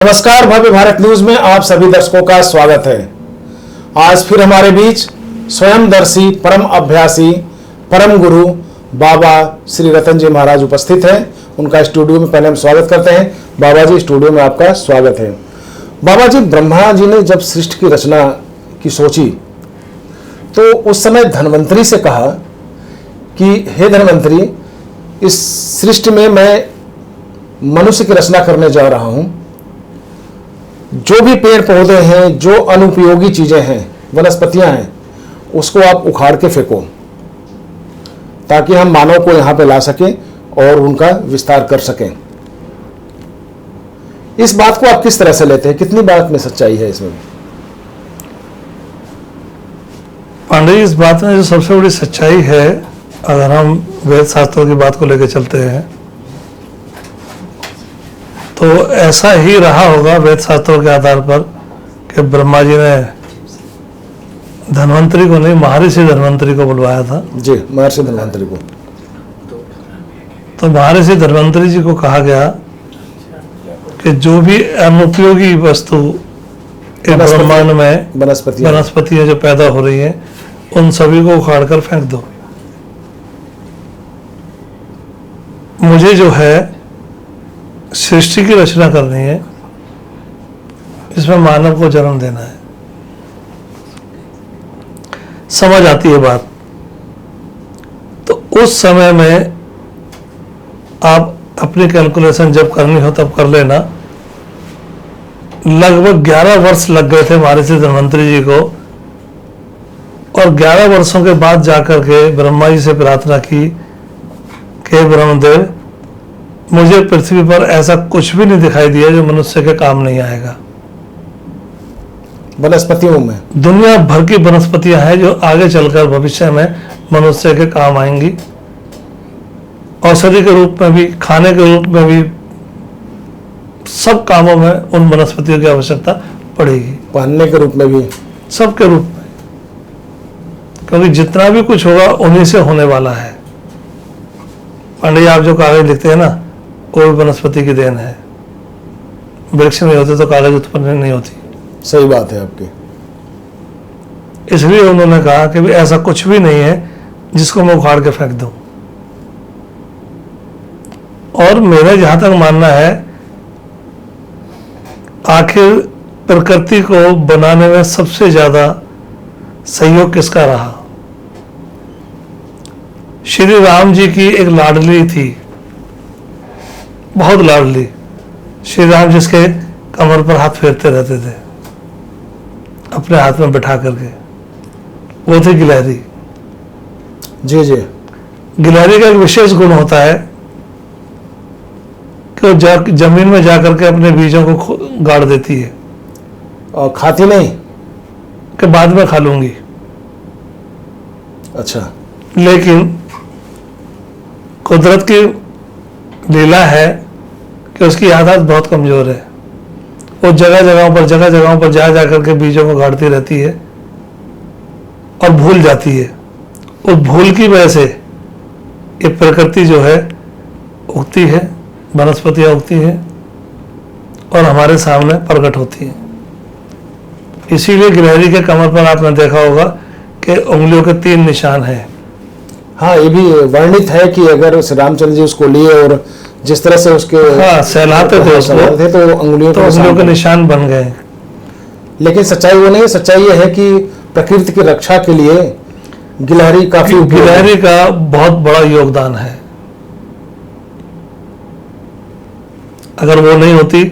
नमस्कार, भव्य भारत न्यूज में आप सभी दर्शकों का स्वागत है। आज फिर हमारे बीच स्वयंदर्शी परम अभ्यासी परम गुरु बाबा श्री रतन जी महाराज उपस्थित हैं। उनका स्टूडियो में पहले हम स्वागत करते हैं। बाबा जी, स्टूडियो में आपका स्वागत है। बाबा जी, ब्रह्मा जी ने जब सृष्टि की रचना की सोची तो उस समय धन्वंतरी से कहा कि हे धन्वंतरी, इस सृष्टि में मैं मनुष्य की रचना करने जा रहा हूं। जो भी पेड़ पौधे हैं, जो अनुपयोगी चीजें हैं, वनस्पतियां हैं, उसको आप उखाड़ के फेंको ताकि हम मानव को यहां पे ला सकें और उनका विस्तार कर सकें। इस बात को आप किस तरह से लेते हैं? कितनी बात में सच्चाई है इसमें? पांडे जी, इस बात में जो सबसे बड़ी सच्चाई है, अगर हम वेद शास्त्रों की बात को लेकर चलते हैं तो ऐसा ही रहा होगा वेद शास्त्रों के आधार पर कि ब्रह्मा जी ने धन्वंतरी को नहीं, महर्षि धन्वंतरी को बुलवाया था। जी, महर्षि धन्वंतरी को। तो महर्षि धन्वंतरी जी को कहा गया कि जो भी अनुपयोगी वस्तु ब्रह्मांड में वनस्पतियां जो पैदा हो रही हैं, उन सभी को उखाड़ कर फेंक दो। मुझे जो है सृष्टि की रचना करनी है, इसमें मानव को जन्म देना है। समझ आती है बात। तो उस समय में आप अपनी कैलकुलेशन जब करनी हो तब कर लेना। लगभग 11 वर्ष लग गए थे महर्षि धन्वंतरी जी को, और 11 वर्षों के बाद जाकर के ब्रह्मा जी से प्रार्थना की कि ब्रह्मदेव, मुझे पृथ्वी पर ऐसा कुछ भी नहीं दिखाई दिया जो मनुष्य के काम नहीं आएगा। वनस्पतियों में दुनिया भर की वनस्पतियां हैं जो आगे चलकर भविष्य में मनुष्य के काम आएंगी। औषधि के रूप में भी, खाने के रूप में भी, सब कामों में उन वनस्पतियों की आवश्यकता पड़ेगी। पहनने के रूप में भी, सब के रूप में, क्योंकि जितना भी कुछ होगा उन्हीं से होने वाला है। पांडे जी, आप जो कागज लिखते हैं ना, कोई वनस्पति की देन है। वृक्ष नहीं होते तो कागज उत्पन्न नहीं होती। सही बात है आपकी। इसलिए उन्होंने कहा कि भी ऐसा कुछ भी नहीं है जिसको मैं उखाड़ के फेंक दूं। और मेरा जहां तक मानना है, आखिर प्रकृति को बनाने में सबसे ज्यादा सहयोग किसका रहा? श्री राम जी की एक लाडली थी, बहुत लाडली। श्री राम जिसके कमर पर हाथ फेरते रहते थे अपने हाथ में बिठा करके, वो थी गिलहरी। जी जी। गिलहरी का एक विशेष गुण होता है कि वो जमीन में जाकर के अपने बीजों को गाड़ देती है। और खाती नहीं कि बाद में खा लूंगी। अच्छा। लेकिन कुदरत की लीला है कि उसकी याददाश्त बहुत कमजोर है। वो जगह जगहों पर जा करके बीजों को गाड़ती रहती है और भूल जाती है। उस भूल की वजह से ये प्रकृति जो है उगती है, वनस्पतियां उगती हैं और हमारे सामने प्रकट होती हैं। इसीलिए गिलहरी के कमर पर आपने देखा होगा कि उंगलियों के 3 निशान हैं। हाँ, ये भी वर्णित है कि अगर श्री रामचंद्र जी उसको लिए और जिस तरह से उसके सहलाते थे उसको, तो उंगलियों के निशान बन गए। लेकिन सच्चाई वो नहीं है। सच्चाई ये है कि प्रकृति की रक्षा के लिए गिलहरी का बहुत बड़ा योगदान है। अगर वो नहीं होती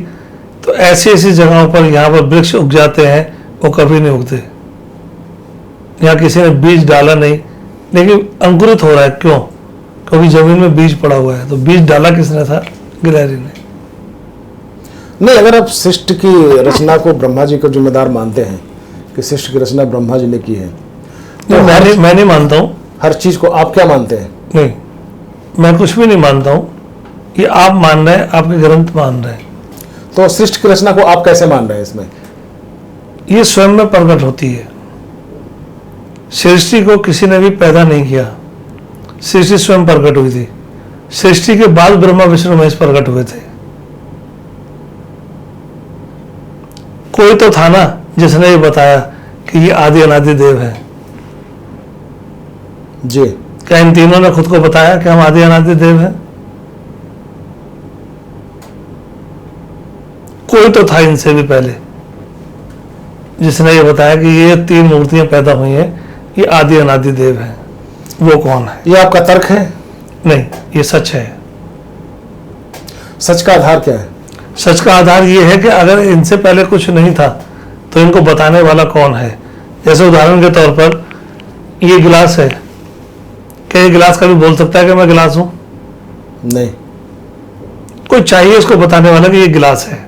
तो ऐसी ऐसी जगहों पर, यहाँ पर वृक्ष उग जाते हैं, वो कभी नहीं उगते। यहाँ किसी ने बीज डाला नहीं, लेकिन अंकुरित हो रहा है। क्यों? क्योंकि जमीन में बीज पड़ा हुआ है। तो बीज डाला किसने था? गिलहरी ने। नहीं, अगर आप सृष्टि की रचना को ब्रह्मा जी को जिम्मेदार मानते हैं कि सृष्टि की रचना ब्रह्मा जी ने की है, तो मैं नहीं मानता हूँ। हर चीज को आप क्या मानते हैं? नहीं, मैं कुछ भी नहीं मानता हूँ। ये आप मान रहे हैं, आपके ग्रंथ मान रहे हैं। तो सृष्टि की रचना को आप कैसे मान रहे हैं? इसमें ये स्वयं में प्रकट होती है। सृष्टि को किसी ने भी पैदा नहीं किया, सृष्टि स्वयं प्रकट हुई थी। सृष्टि के बाद ब्रह्मा विष्णु महेश प्रकट हुए थे। कोई तो था ना जिसने ये बताया कि ये आदि अनादि देव है। जी। क्या इन तीनों ने खुद को बताया कि हम आदि अनादि देव हैं? कोई तो था इनसे भी पहले जिसने ये बताया कि ये तीन मूर्तियां पैदा हुई हैं, ये आदि अनादि देव हैं। वो कौन है? ये आपका तर्क है? नहीं, ये सच है। सच का आधार क्या है? सच का आधार ये है कि अगर इनसे पहले कुछ नहीं था तो इनको बताने वाला कौन है? जैसे उदाहरण के तौर पर ये गिलास है, क्या ये गिलास कभी बोल सकता है कि मैं गिलास हूं? नहीं। कोई चाहिए इसको बताने वाला कि ये गिलास है।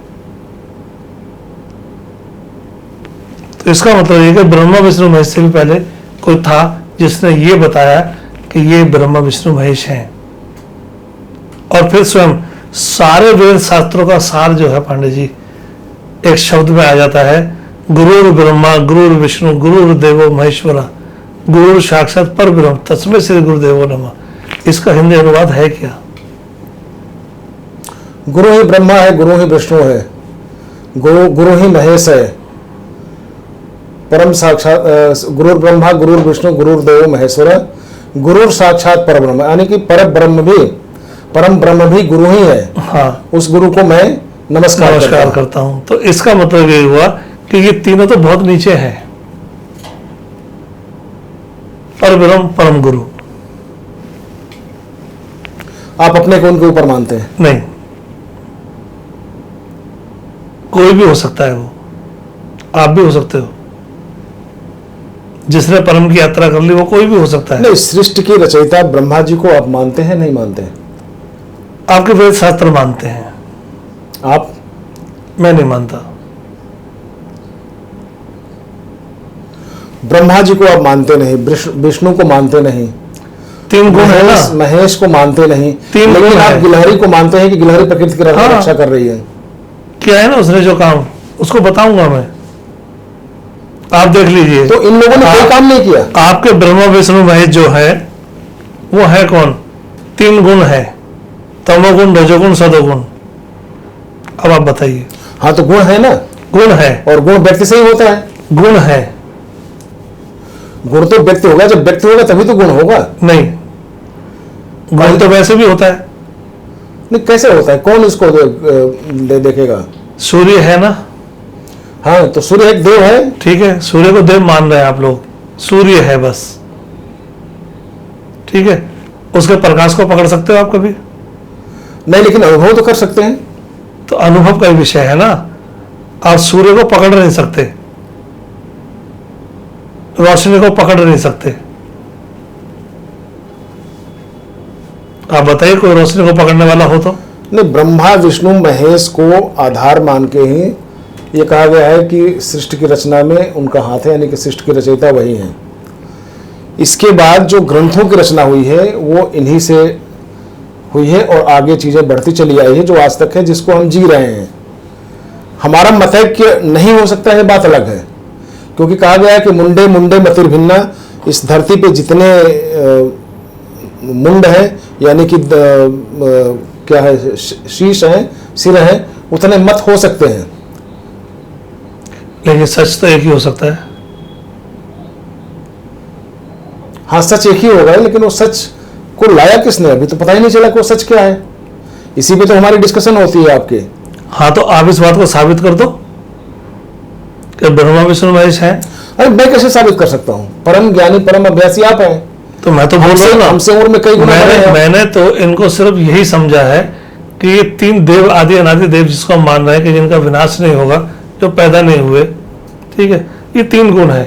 तो इसका मतलब ये कि ब्रह्मा विष्णु महेश से भी पहले कोई था जिसने ये बताया कि ये ब्रह्मा विष्णु महेश हैं। और फिर स्वयं सारे वेद शास्त्रों का सार जो है पांडे जी एक शब्द में आ जाता है, गुरुर ब्रह्मा गुरुर विष्णु गुरुर देवो महेश्वरा गुरुर साक्षात पर ब्रह्म तस्मै श्री गुरुदेवो नमः। इसका हिंदी अनुवाद है क्या? गुरु ही ब्रह्मा है, गुरु ही विष्णु है, गुरु ही महेश है, परम साक्षात गुरुर ब्रह्मा गुरुर विष्णु गुरुर देवो महेश्वरा गुरुर साक्षात पर ब्रह्म, यानी कि परम ब्रह्म भी गुरु ही है। हाँ, उस गुरु को मैं नमस्कार करता हूं। तो इसका मतलब ये हुआ कि ये तीनों तो बहुत नीचे हैं। पर ब्रह्म परम गुरु। आप अपने को उनके ऊपर मानते हैं? नहीं, कोई भी हो सकता है, वो आप भी हो सकते हो। जिसने परम की यात्रा कर ली वो कोई भी हो सकता है। नहीं, सृष्टि की रचयिता ब्रह्मा जी को आप मानते हैं नहीं मानते हैं? आपके वेद शास्त्र मानते हैं, आप? मैं नहीं मानता। ब्रह्मा जी को आप मानते नहीं, विष्णु को मानते नहीं, तीन गुण है ना, महेश को मानते नहीं, तीन गुण लेकिन आप है। गिलहरी को मानते हैं कि गिलहरी प्रकृति की हाँ। रक्षा कर रही है। क्या है ना उसने जो काम, उसको बताऊंगा मैं, आप देख लीजिए। तो इन लोगों ने कोई काम नहीं किया। आपके ब्रह्मा विष्णु महेश जो है वो है कौन? तीन गुण है, तमोगुण रजोगुण सदोगुण। अब आप बताइए। हाँ, तो गुण है ना, गुण है, और गुण व्यक्ति से ही होता है। गुण है। गुण तो व्यक्ति होगा, जब व्यक्ति होगा तभी तो गुण होगा। नहीं, गुण तो वैसे भी होता है। नहीं, कैसे होता है? कौन इसको देखेगा? सूर्य है ना। हाँ, तो सूर्य एक देव है। ठीक है, सूर्य को देव मान रहे हैं आप लोग, सूर्य है बस। ठीक है, उसके प्रकाश को पकड़ सकते हो आप कभी? नहीं, लेकिन अनुभव तो कर सकते हैं। तो अनुभव का ही विषय है ना, आप सूर्य को पकड़ नहीं सकते, रोशनी को पकड़ नहीं सकते। आप बताइए कोई रोशनी को पकड़ने वाला हो तो? नहीं, ब्रह्मा विष्णु महेश को आधार मान के ही ये कहा गया है कि सृष्टि की रचना में उनका हाथ है, यानी कि सृष्टि की रचयिता वही है। इसके बाद जो ग्रंथों की रचना हुई है वो इन्हीं से हुई है, और आगे चीजें बढ़ती चली आई है जो आज तक है, जिसको हम जी रहे हैं। हमारा मत है कि नहीं हो सकता है, बात अलग है, क्योंकि कहा गया है कि मुंडे मुंडे मतिर्भिन्ना। इस धरती पे जितने मुंड है, यानी कि क्या है, शीश है, सिर है, उतने मत हो सकते हैं। लेकिन सच तो एक ही हो सकता है। हाँ, सच एक ही होगा, लेकिन वो सच को लाया किसने? अभी तो पता ही नहीं चला कि वो सच क्या है। इसी पे तो हमारी डिस्कशन होती है आपके। हाँ, तो आप इस बात को साबित कर दो कि ब्रह्मा विष्णु महेश है। अरे मैं कैसे साबित कर सकता हूँ? परम ज्ञानी परम अभ्यासी आप हैं। तो मैं तो बोल रहा हूँ ना, हमसे उम्र में कई गुना बड़े हैं। मैंने तो इनको सिर्फ यही समझा है कि ये तीन देव आदि अनादि देव जिसको हम मान रहे हैं कि जिनका विनाश नहीं होगा, जो पैदा नहीं हुए, ठीक है, ये तीन गुण है,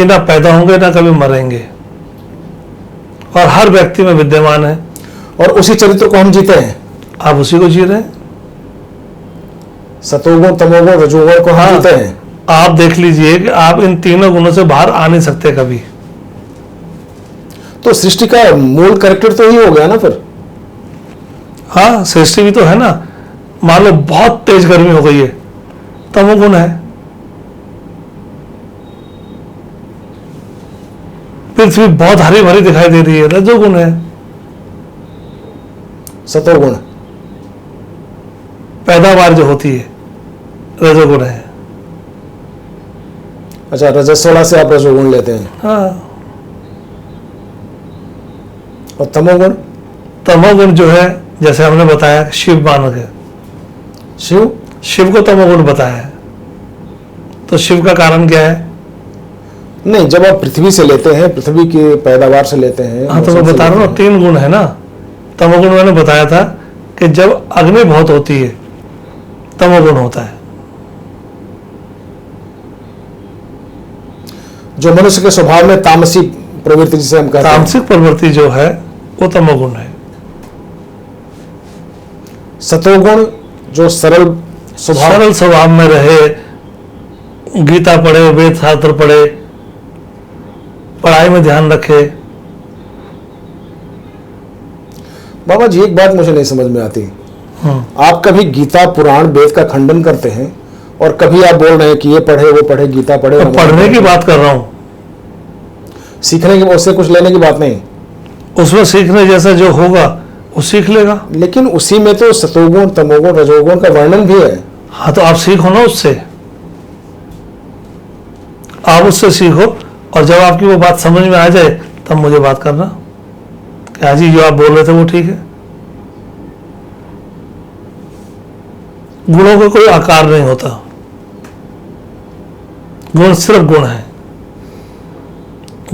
ये ना पैदा होंगे ना कभी मरेंगे, और हर व्यक्ति में विद्यमान है, और उसी चरित्र को हम जीते हैं। आप उसी को जी रहे हैं। सतोगुण तमोगुण रजोगुण को हम हाँ। जीते हैं। आप देख लीजिए कि आप इन तीनों गुणों से बाहर आ नहीं सकते कभी। तो सृष्टि का मूल कैरेक्टर तो ही हो गया ना फिर। हाँ, सृष्टि भी तो है ना। मान लो बहुत तेज गर्मी हो गई है, तमोगुण है। पृथ्वी बहुत हरी भरी दिखाई दे रही है, रजोगुण है। सतोगुण पैदावार जो होती है, रजोगुण है। अच्छा, रजस्वला से आप रजोगुण लेते हैं। हाँ। और तमोगुण? तमोगुण जो है, जैसे हमने बताया, शिव मान के, शिव को तमोगुण बताया है। तो शिव का कारण क्या है? नहीं, जब आप पृथ्वी से लेते हैं, पृथ्वी की पैदावार से लेते हैं। हाँ, तो मैं बता रहा हूँ, 3 गुण है ना। तमोगुण मैंने बताया था कि जब अग्नि बहुत होती है तमोगुण होता है। जो मनुष्य के स्वभाव में तामसी प्रवृत्ति जिसे हम कहते हैं, तामसिक प्रवृत्ति जो है वो तमोगुण है। सतोगुण जो सरल स्वभाव में रहे, गीता पढ़े, वेद शास्त्र पढ़े, पढ़ाई में ध्यान रखे। बाबा जी, एक बात मुझे नहीं समझ में आती। आप कभी गीता पुराण वेद का खंडन करते हैं और कभी आप बोल रहे हैं कि ये पढ़े वो पढ़े, गीता पढ़े। तो पढ़ने की बात कर रहा हूं, सीखने की, उससे कुछ लेने की बात नहीं। उसमें सीखने जैसा जो होगा वो सीख लेगा। लेकिन उसी में तो सतोगुण तमोगुण रजोगुण का वर्णन भी है। हाँ, तो आप सीखो ना उससे, आप उससे सीखो, और जब आपकी वो बात समझ में आ जाए तब मुझे बात करना कि हाँ जी, जो आप बोल रहे थे वो ठीक है। गुणों का कोई आकार नहीं होता, गुण सिर्फ गुण है,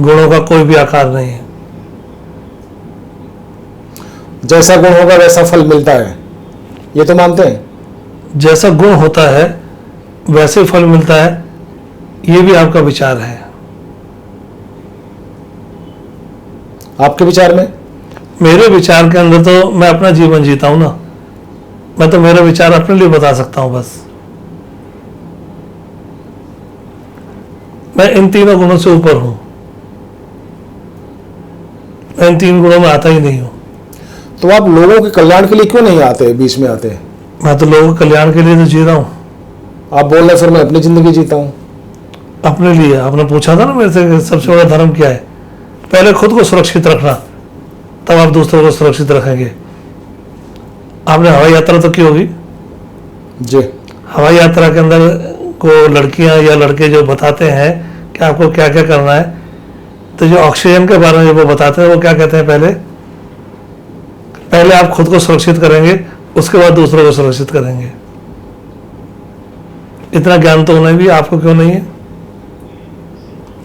गुणों का कोई भी आकार नहीं है। जैसा गुण होगा वैसा फल मिलता है, ये तो मानते हैं। जैसा गुण होता है वैसे फल मिलता है, ये भी आपका विचार है। आपके विचार में? मेरे विचार के अंदर तो मैं अपना जीवन जीता हूं ना, मैं तो मेरे विचार अपने लिए बता सकता हूं बस। मैं इन 3 गुणों से ऊपर हूं, मैं इन 3 गुणों में आता ही नहीं हूं। तो आप लोगों के कल्याण के लिए क्यों नहीं आते, बीच में आते? मैं तो लोगों के कल्याण के लिए तो जी रहा हूं। आप बोल रहे फिर मैं अपनी जिंदगी जीता हूं। अपने लिए? आपने पूछा था ना मेरे से कि सबसे बड़ा धर्म क्या है। पहले खुद को सुरक्षित रखना, तब आप दूसरों को सुरक्षित रखेंगे। आपने हवाई यात्रा तो की होगी जी। हवाई यात्रा के अंदर को लड़कियां या लड़के जो बताते हैं कि आपको क्या क्या करना है, तो जो ऑक्सीजन के बारे में वो बताते हैं, वो क्या कहते हैं? पहले आप खुद को सुरक्षित करेंगे, उसके बाद दूसरों को सुरक्षित करेंगे। इतना ज्ञान तो होना भी आपको क्यों नहीं है?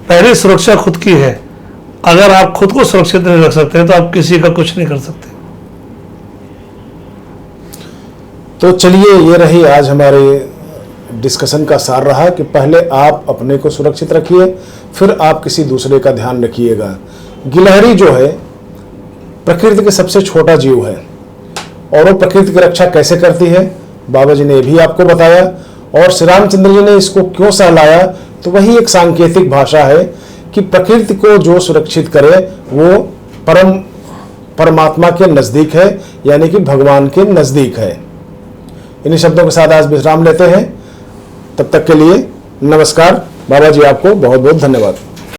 पहली सुरक्षा खुद की है। अगर आप खुद को सुरक्षित नहीं रख सकते तो आप किसी का कुछ नहीं कर सकते। तो चलिए, ये रही आज हमारे डिस्कशन का सार रहा कि पहले आप अपने को सुरक्षित रखिए, फिर आप किसी दूसरे का ध्यान रखिएगा। गिलहरी जो है प्रकृति के सबसे छोटा जीव है, और वो प्रकृति की रक्षा कैसे करती है बाबा जी ने भी आपको बताया। और श्री रामचंद्र जी ने इसको क्यों सहलाया, तो वही एक सांकेतिक भाषा है कि प्रकृति को जो सुरक्षित करे वो परमात्मा के नजदीक है, यानी कि भगवान के नजदीक है। इन्हीं शब्दों के साथ आज विश्राम लेते हैं। तब तक के लिए नमस्कार। बाबा जी आपको बहुत बहुत धन्यवाद।